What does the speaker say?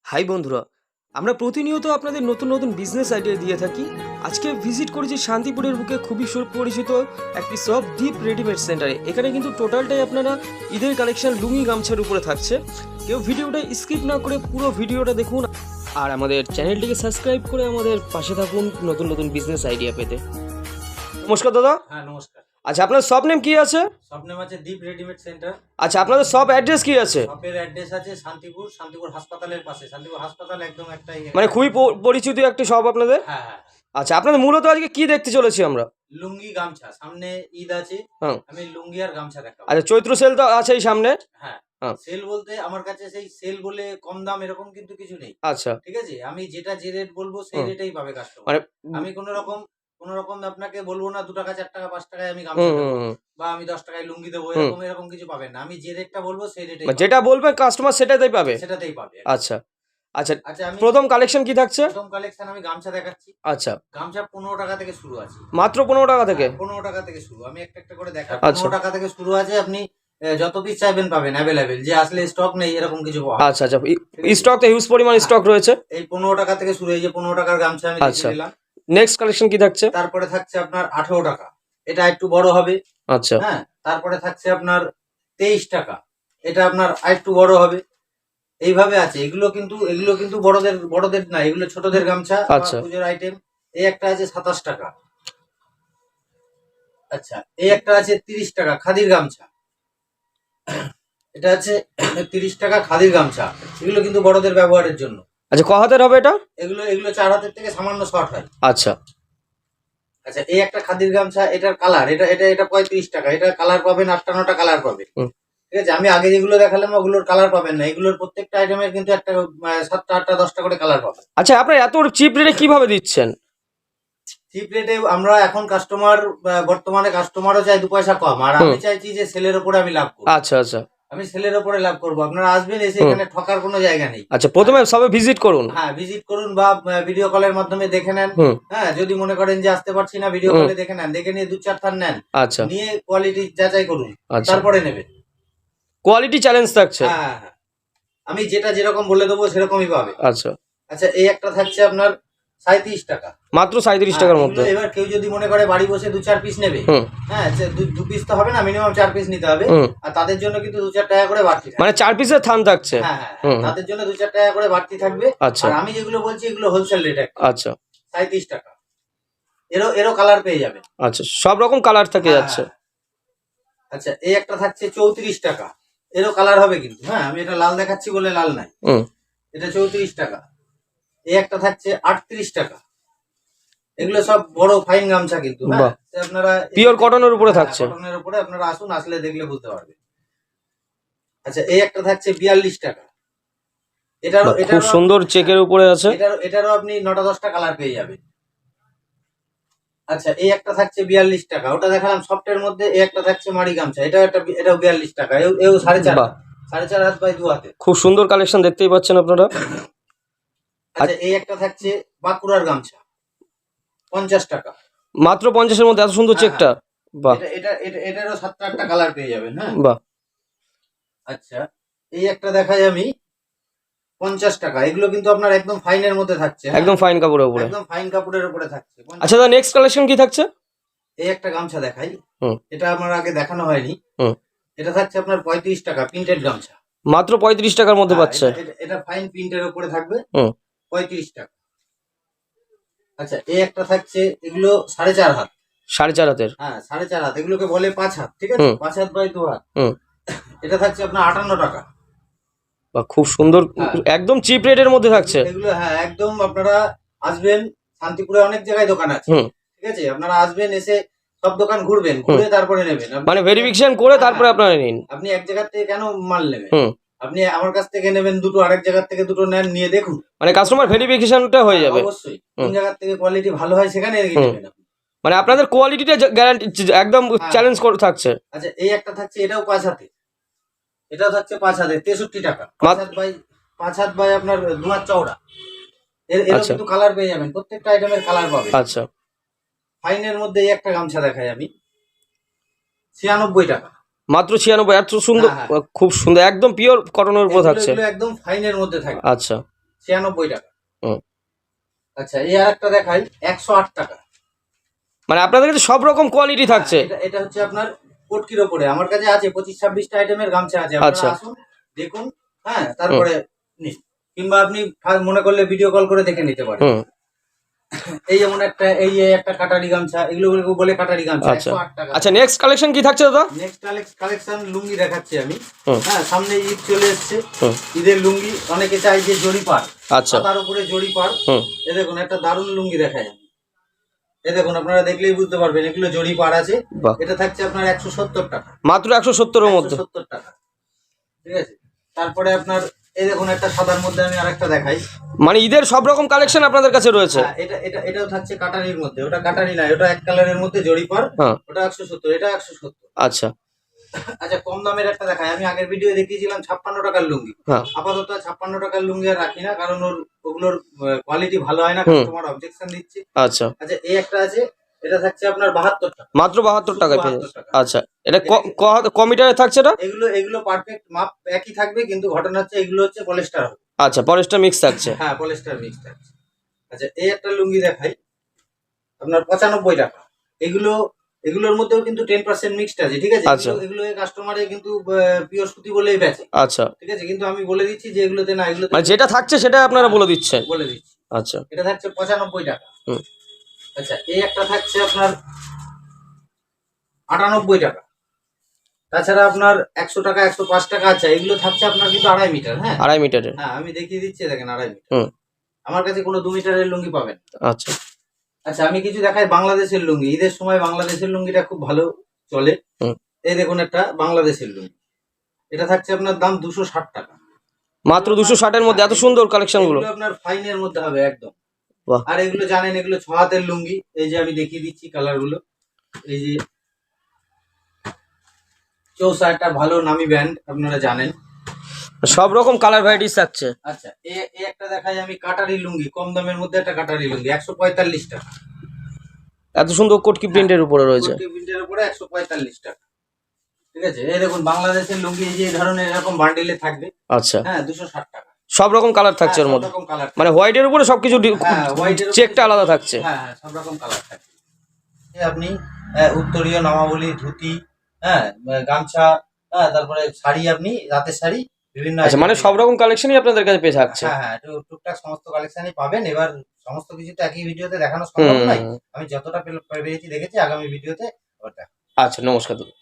High বন্ধুরা, আমরা প্রতিনিয়ত আপনাদের নতুন নতুন বিজনেস আইডিয়া দিয়ে থাকি। আজকে ভিজিট করেছি শান্তিপুরের বুকে খুবই সুপরিচিত একটি শপ দীপ রেডিমেড সেন্টারে। এখানে কিন্তু টোটালটাই আপনারা ঈদের কালেকশন লুঙ্গি গামছার উপরে থাকছে। কেউ ভিডিওটা স্কিপ না করে পুরো ভিডিওটা দেখুন আর আমাদের চ্যানেলটিকে সাবস্ক্রাইব করে আমাদের পাশে থাকুন নতুন নতুন বিজনেস আইডিয়া পেতে। নমস্কার দাদা। হ্যাঁ নমস্কার। আচ্ছা, আপনার শপ নেম কি আছে? শপ নেম আছে দীপ রেডিমেড সেন্টার। আচ্ছা, আপনাদের শপ অ্যাড্রেস কি আছে? শপের অ্যাড্রেস আছে শান্তিপুর হাসপাতালের পাশে। শান্তিপুর হাসপাতাল একদম একটা মানে খুবই পরিচিত একটি শপ আপনাদের। হ্যাঁ হ্যাঁ। আচ্ছা, আপনাদের মূলত আজকে কি দেখতে চলেছি আমরা? লুঙ্গি গামছা, সামনে ঈদ আছে। হ্যাঁ। আমি লুঙ্গি আর গামছা দেখাবো। আচ্ছা, চৈত্র সেল তো আছেই সামনে। হ্যাঁ। হ্যাঁ। সেল বলতে আমার কাছে সেই সেল বলে কম দাম এরকম কিন্তু কিছু নেই। আচ্ছা, ঠিক আছে, আমি যে রেট বলবো সেই রেটেই পাবে কাস্টমার। মানে আমি কোনো রকম আপনাকে বলবো না 2 টাকা 4 টাকা 5 টাকায় আমি গামছা দেবো বা আমি 10 টাকায় লুঙ্গি দেবো, এরকম কিছু পাবেন না। আমি যে রেটটা বলবো সেই রেটেই যেটা বলবে কাস্টমার সেটাই পাবে। সেটাতেই পাবে। আচ্ছা আচ্ছা, আচ্ছা, আমি প্রথম কালেকশন কি থাকছে? প্রথম কালেকশন আমি গামছা দেখাচ্ছি। আচ্ছা, গামছা 15 টাকা থেকে শুরু আছে। মাত্র 15 টাকা থেকে? 15 টাকা থেকে শুরু। আমি একটা করে দেখাবো। আচ্ছা। 15 টাকা থেকে শুরু আছে। আপনি যত পিস চাইবেন পাবেন অ্যাভেলেবেল। যে আসলে স্টক নেই এরকম কিছু পাওয়া। আচ্ছা আচ্ছা, স্টক তো হিউজ পরিমাণ স্টক রয়েছে। এই 15 টাকা থেকে শুরু। এই যে 15 টাকার গামছা আমি দেখিয়ে দিলাম। নেক্সট কালেকশন কি থাকছে? তারপরে থাকছে আপনার 18 টাকা, এটা একটু বড় হবে। আচ্ছা। হ্যাঁ। তারপরে থাকছে আপনার 23 টাকা, এটা আপনার আরেকটু বড় হবে। এইভাবে আছে। এগুলো কিন্তু বড়দের না, এগুলো ছোটদের গামছা। আচ্ছা। পুজোর আইটেম। এই একটা আছে 27 টাকা। আচ্ছা, এই একটা আছে 30 টাকা খাদির গামছা। এটা আছে 30 টাকা খাদির গামছা। এগুলো কিন্তু বড়দের ব্যবহারের জন্য। আচ্ছা, ক হাতের হবে এটা? এগুলো 4 হাতের থেকে সামান্য শর্ট হয়। আচ্ছা আচ্ছা, এই একটা খাদির গামছা, এটার কালার, এটা 35 টাকা। এটা কালার পাবেন 8টা কালার পাবে। ঠিক আছে, আমি আগে যেগুলো দেখালাম ওগুলোর কালার পাবেন না। এগুলোর প্রত্যেকটা আইটেমের কিন্তু একটা 7টা 8টা 10টা করে কালার পাবেন। আচ্ছা, আপনারা এত চিপ রেটে কিভাবে দিচ্ছেন? চিপ রেটে আমরা এখন বর্তমানে কাস্টমারও চাই 2 পয়সা কম, আর আমি চাইছি যে সেলের উপরে আমি লাভ করব। আচ্ছা আচ্ছা, আমি সেলের উপরে লাভ করব। আপনারা আসবেন, এসে এখানে ঠকার কোনো জায়গা নেই। আচ্ছা, প্রথমে সবে ভিজিট করুন। হ্যাঁ, ভিজিট করুন বা ভিডিও কলের মাধ্যমে দেখে নেন। হ্যাঁ, যদি মনে করেন যে আসতে পারছি না, ভিডিও কলে দেখে নেন। দেখে নিয়ে 2-4 থান নেন। আচ্ছা, নিয়ে কোয়ালিটি যাচাই করুন, আচ্ছা, তারপরে নেবেন। কোয়ালিটি চ্যালেঞ্জ থাকছে। হ্যাঁ, আমি যেটা যেরকম বলে দেবো সেরকমই পাবে। আচ্ছা আচ্ছা, এই একটা থাকছে আপনার 37 টাকা। মাত্র 37 টাকার মধ্যে। এবার কেউ যদি মনে করে বাড়ি বসে 2-4 পিস নেবে, হ্যাঁ, 2 পিস তো হবে না, মিনিমাম 4 পিস নিতে হবে। আর তাদের জন্য কিন্তু 2-4 টাকা করে বাড়তি থাকবে। মানে 4 পিসের থান থাকছে। হ্যাঁ হ্যাঁ, তাদের জন্য 2-4 টাকা করে বাড়তি থাকবে। আচ্ছা। আর আমি যেগুলো বলছি এগুলো হোলসেল রেট। আচ্ছা, 37 টাকা। এরও কালার পেয়ে যাবেন। আচ্ছা, সব রকম কালার থেকে যাচ্ছে। আচ্ছা, এই একটা থাকছে 34 টাকা। এরও কালার হবে কিন্তু। হ্যাঁ, আমি এটা লাল দেখাচ্ছি বলে লাল নাই। এটা 34 টাকা। এই একটা থাকছে 38 টাকা। এগুলো সব বড় ফাইন গামছা কিন্তু। হ্যাঁ, আপনারা পিওর কটনের উপরে থাকছে। কটনের উপরে আপনারা আসুন, আসলে দেখলে বুঝতে পারবেন। আচ্ছা, এই একটা থাকছে 42 টাকা। এটারও খুব সুন্দর চেকের উপরে আছে। এটারও আপনি 9টা 10টা কালার পেয়ে যাবেন। আচ্ছা, এই একটা থাকছে 42 টাকা। ওটা দেখালাম সফটের মধ্যে। এই একটা থাকছে মাড়ি গামছা। এটাও 42 টাকা। এও 4.5 হাত বাই 2 হাতে। খুব সুন্দর কালেকশন দেখতেই পাচ্ছেন আপনারা। আচ্ছা, এই একটা থাকছে বাঁকুড়ার গামছা, 50 টাকা। মাত্র 50 এর মধ্যে এত সুন্দর চেকটা। বাহ, এটারও 7টা 8টা কালার পেয়ে যাবেন। হ্যাঁ, বাহ। আচ্ছা, এই একটা দেখাই আমি 50 টাকা। এগুলো কিন্তু আপনার একদম ফাইনের মধ্যে থাকছে। একদম ফাইন কাপড়ের উপরে। একদম ফাইন কাপড়ের উপরে থাকছে। আচ্ছা, দা নেক্সট কালেকশন কি থাকছে? এই একটা গামছা দেখাই। এটা আমার আগে দেখানো হয়নি। এটা থাকছে আপনার 35 টাকা, প্রিন্টেড গামছা। মাত্র 35 টাকার মধ্যে পাচ্ছে। এটা ফাইন প্রিন্টের উপরে থাকবে। 35 টাকা। আচ্ছা, এই একটা থাকছে, এগুলো 4.5 হাত। 4.5 হাতের? হ্যাঁ, 4.5 হাত। এগুলোকে বলে 5 হাত। ঠিক আছে, 5 হাত বাই 2 হাত। এটা থাকছে আপনার 58 টাকা। বা খুব সুন্দর, একদম চিপ রেটের মধ্যে থাকছে এগুলো। হ্যাঁ, একদম আপনারা আসবেন, শান্তিপুরে অনেক জায়গায় দোকান আছে। ঠিক আছে, আপনারা আসবেন, এসে সব দোকান ঘুরবেন, ঘুরে তারপরে নেবেন। মানে ভেরিফিকেশন করে তারপরে আপনারা নিন। আপনি এক জায়গা থেকে কেন মাল নেবেন? আপনি আমার কাছ থেকে নেবেন দুটো, আরেক জায়গা থেকে দুটো নেন, নিয়ে দেখুন। মানে কাস্টমার ভেরিফিকেশনটা হয়ে যাবে। অবশ্যই কোন জায়গা থেকে কোয়ালিটি ভালো হয় সেখানে নেবেন। মানে আপনাদের কোয়ালিটিটা গ্যারান্টি একদম চ্যালেঞ্জ করে থাকছে। আচ্ছা, এই একটা থাকছে, এটাও 5 হাতে। এটাও থাকছে 5 হাতে, 63 টাকা। 5 হাত বাই আপনার 2 হাত চওড়া। এর কিন্তু কালার পেয়ে যাবেন, প্রত্যেকটা আইটেমের কালার পাবেন। আচ্ছা, ফাইনের মধ্যে এই একটা গামছা দেখাই আমি, 96 টাকা। মাত্র 96। এত সুন্দর, খুব সুন্দর, একদম পিওর কটনের উপর থাকছে। একদম ফাইনের মধ্যে থাকে। আচ্ছা, 96 টাকা। হুম। আচ্ছা এই আর একটা দেখাই 108 টাকা। মানে আপনাদের কাছে সব রকম কোয়ালিটি থাকছে। এটা এটা হচ্ছে আপনার পটকির ওপরে আমার কাছে আছে 25-26টা আইটেমের গামছা আছে, আপনারা আচ্ছা। আসুন দেখুন, হ্যাঁ তারপরে নিন, কিংবা আপনি মনে করলে ভিডিও কল করে দেখে নিতে পারেন। হুম। এই যেমন একটা এই যে একটা কাটারি গামছা, এগুলো বলে কাটারি গামছা, আচ্ছা 108 টাকা। আচ্ছা, নেক্সট কালেকশন কি থাকছে দাদা? নেক্সট কালেকশন লুঙ্গি দেখাচ্ছি আমি। হুম। হ্যাঁ সামনে ঈদ চলে এসছে, হুম। ঈদের লুঙ্গি অনেকে চাই যে জড়ি পার, আচ্ছা। তার উপরে জড়ি পার। হুম। এ দেখুন একটা দারুণ লুঙ্গি দেখায় আমি, এ দেখুন আপনারা দেখলেই বুঝতে পারবেন এগুলো জড়ি পার আছে। বাহ। এটা থাকছে আপনার 170 টাকা, মাত্র 170-এর মধ্যে। 170 টাকা, ঠিক আছে। তারপরে আপনার এই দেখুন একটা সাদার মধ্যে আমি আরেকটা দেখাই। মানে ঈদের সব রকম কালেকশন আপনাদের কাছে রয়েছে। হ্যাঁ, এটাও থাকছে কাটারির মধ্যে, ওটা কাটারি না, ওটা এক কালারের মধ্যে জড়ি পার, হ্যাঁ। ওটা 170, এটা 170। আচ্ছা। আচ্ছা কম দামের একটা দেখাই, আমি আগের ভিডিও দেখিয়েছিলাম 56 টাকার লুঙ্গি। হ্যাঁ। আপাতত 56 টাকার লুঙ্গি আর রাখি না, কারণ ওগুলোর কোয়ালিটি ভালো হয় না, হুম। কাস্টমার অবজেকশন দিচ্ছে। আচ্ছা। আচ্ছা এই একটা আছে, এটা থাকছে আপনার 72 টাকা, মাত্র 72 টাকায় পেয়ে 72 টাকা। আচ্ছা, এটা কমিটারে থাকছে এটা? এগুলো পারফেক্ট মাপ একই থাকবে, কিন্তু ঘটনা হচ্ছে এগুলো হচ্ছে পলিস্টার হবে। আচ্ছা, পলিস্টার মিক্স থাকছে। হ্যাঁ পলিস্টার মিক্স থাকছে। আচ্ছা এই একটা লুঙ্গি দেখাই আপনার 95 টাকা। এগুলোর মধ্যেও কিন্তু 10% মিক্সড আছে, ঠিক আছে। আচ্ছা। এগুলো কাস্টমারে কিন্তু পিওর সুতি বলেই বেচে, আচ্ছা। ঠিক আছে, কিন্তু আমি বলে দিচ্ছি যে এগুলোতে না, এগুলোতে মানে যেটা থাকছে সেটা আপনারা বলে দিচ্ছেন। বলে দিচ্ছি। আচ্ছা। এটা থাকছে 95 টাকা। হুম। আচ্ছা এই একটা থাকছে আপনার 98 টাকা। তাছাড়া আপনার 100 টাকা 105 টাকা আছে, এগুলো থাকছে আপনার কিন্তু 2.5 মিটার। হ্যাঁ 2.5 মিটারের। হ্যাঁ আমি দেখিয়ে দিচ্ছি, দেখেন 2.5 মিটার। হুম। আমার কাছে কোনো 2 মিটারের লুঙ্গি পাবেন। আচ্ছা। আচ্ছা আমি কিছু দেখাই বাংলাদেশের লুঙ্গি, ঈদের সময় বাংলাদেশের লুঙ্গিটা খুব ভালো চলে। হুম। এই দেখুন একটা বাংলাদেশের লুঙ্গি, এটা থাকছে আপনার দাম 260 টাকা। মাত্র 260-এর মধ্যে এত সুন্দর কালেকশন গুলো। এগুলো আপনার ফাইনের মধ্যে হবে একদম। বাহ। আর এগুলো জানেন এগুলো 6 হাতের লুঙ্গি, এই যে আমি দেখিয়ে দিচ্ছি কালার গুলো। এই যে চৌসা একটা ভালো নামি ব্র্যান্ড, আপনারা জানেন। সব রকম কালার ভ্যারাইটিস থাকছে। আচ্ছা এই একটা দেখাই আমি কাটারি লুঙ্গি, কম দামের মধ্যে একটা কাটারি লুঙ্গি 145 টাকা। এত সুন্দর কোটকি প্রিন্টের উপরে রয়েছে। কোটি প্রিন্টের উপরে 145 টাকা, ঠিক আছে। এই দেখুন বাংলাদেশের লুঙ্গি, এই যে ধরনের এরকম বান্ডিলে থাকবে। আচ্ছা। হ্যাঁ 260 টাকা। সব রকম কালার থাকছে এর সব মধ্যে, রকম কালার, মানে হোয়াইটের উপরে সবকিছু হ্যাঁ হোয়াইটের চেকটা আলাদা থাকছে। হ্যাঁ হ্যাঁ সব রকম কালার থাকছে। আপনি উত্তরীয় নামাবলী ধুতি, হ্যাঁ গামছা, হ্যাঁ তারপরে শাড়ি, আপনি রাতের শাড়ি বিভিন্ন। আচ্ছা, মানে সব রকম কালেকশনই আপনাদের কাছে পেয়ে থাকছে। হ্যাঁ হ্যাঁ টুকটাক সমস্ত কালেকশনই পাবেন। এবার সমস্ত কিছু তো একই ভিডিওতে দেখানো সম্ভব নয়, আমি যতটা পেরেছি দেখেছি, আগামী ভিডিওতে ওটা। আচ্ছা, নমস্কার দাদা।